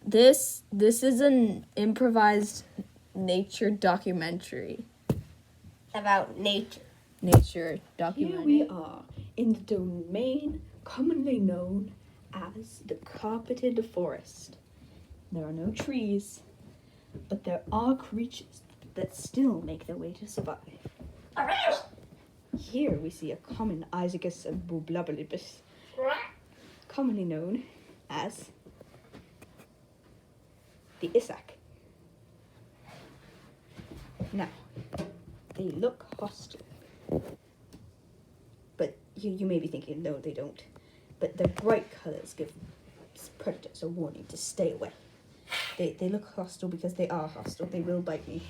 This is an improvised nature documentary. About nature. Nature documentary. Here we are in the domain commonly known as the carpeted forest. There are no trees, but there are creatures that still make their way to survive. Here we see a common Isaacus bublabalibus, commonly known as the Isaac. Now, they look hostile. But you may be thinking, no, they don't. But their bright colours give predators a warning to stay away. They look hostile because they are hostile. They will bite me.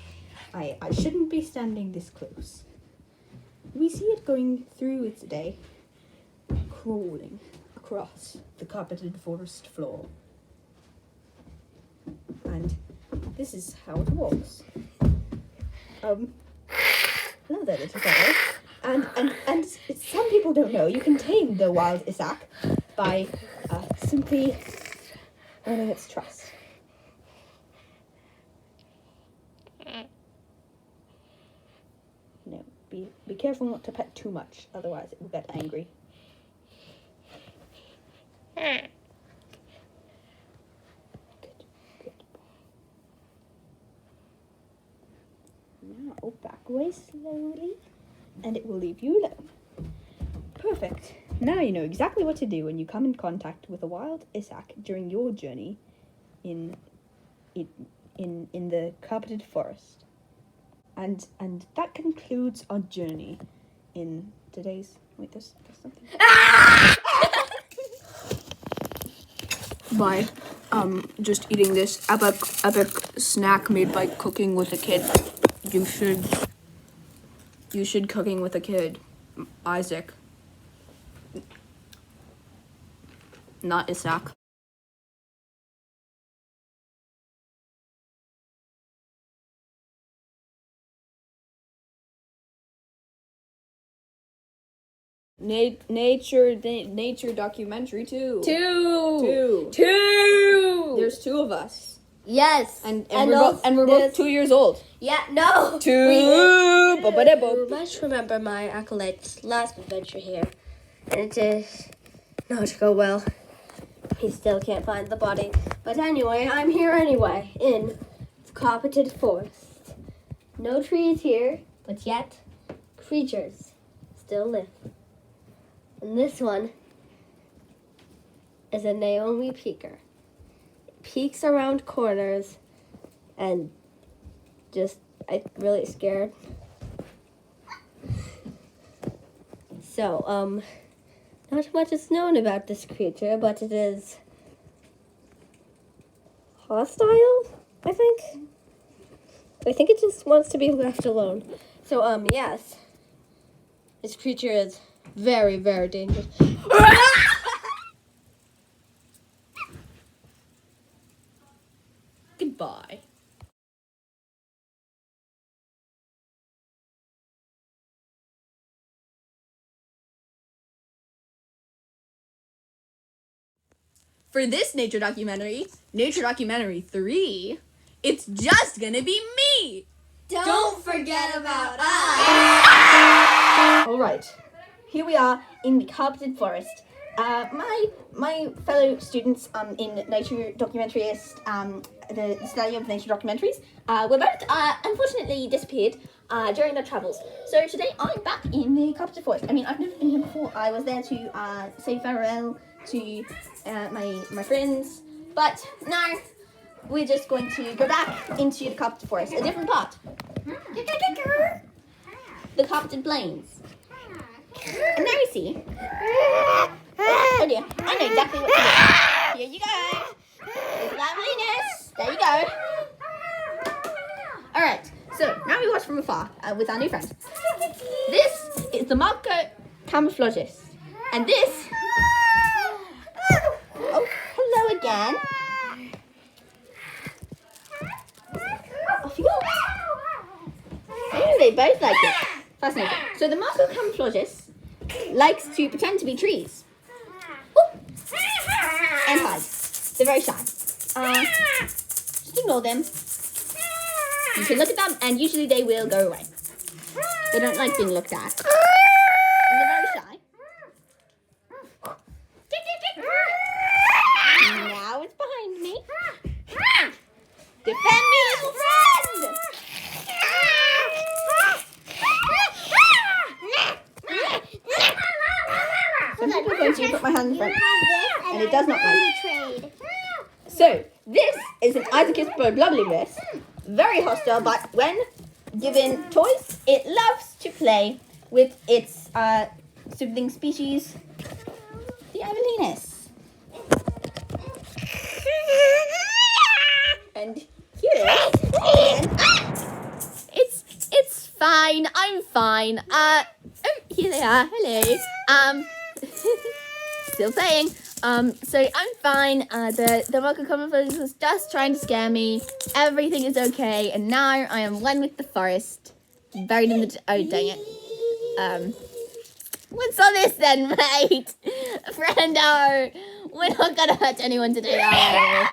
I shouldn't be standing this close. We see it going through its day, crawling across the carpeted forest floor. And this is how it walks. Hello there, little fellow. And some people don't know, you can tame the wild Isaac by simply earning its trust. No, be careful not to pet too much, otherwise it will get angry. Good. Now, back away slowly, and it will leave you alone. Perfect. Now you know exactly what to do when you come in contact with a wild Isaac during your journey in the carpeted forest. And that concludes our journey in today's... Wait, there's something. By just eating this epic snack made by cooking with a kid. You should cooking with a kid, Isaac. Not Isaac. Nature documentary too. Two. There's two of us. Yes. And we're both 2 years old. Yeah, no. Two. You must remember my acolyte's last adventure here. And it did not go well. He still can't find the body. But anyway, I'm here anyway, in the carpeted forest. No trees here, but yet creatures still live. And this one is a Naomi peeker. It peeks around corners and I'm really scared. So, not much is known about this creature, but it is hostile, I think. I think it just wants to be left alone. So, yes. This creature is very, very dangerous. Goodbye. For this Nature Documentary 3, it's just gonna be me! Don't forget about us! Alright, here we are in the carpeted forest. My fellow students in nature documentaries, the study of nature documentaries, were both unfortunately disappeared during their travels. So today I'm back in the carpeted forest. I mean, I've never been here before. I was there to say farewell to my friends, but now we're just going to go back into the carpeted forest, a different part. The carpeted plains. And there we see. Oh dear, I know exactly what to do. Here you go. There's loveliness. There you go. Alright, so now we watch from afar with our new friend. This is the Marco camouflagist. And this... Oh, hello again. Off you go. Oh, they both like it. Fascinating. So the Marco camouflagist likes to pretend to be trees. Ooh. And hide. They're very shy. just ignore them. You can look at them, and usually they will go away. They don't like being looked at. And they're very shy. Now it's behind me. Defend me, little friend! Sometimes I'm going to put my hand in front, and it does not like. So, this is an Isaacus Bloodliness. Very hostile, but when given toys, it loves to play with its sibling species, the Avelinus. And here It's fine. I'm fine. Oh, here they are. Hello. Still playing. So I'm fine. The Marco Compilation was just trying to scare me. Everything is okay, and now I am one with the forest. Buried in the oh dang it. What's all this then, mate? Friendo, we're not gonna hurt anyone today, are we?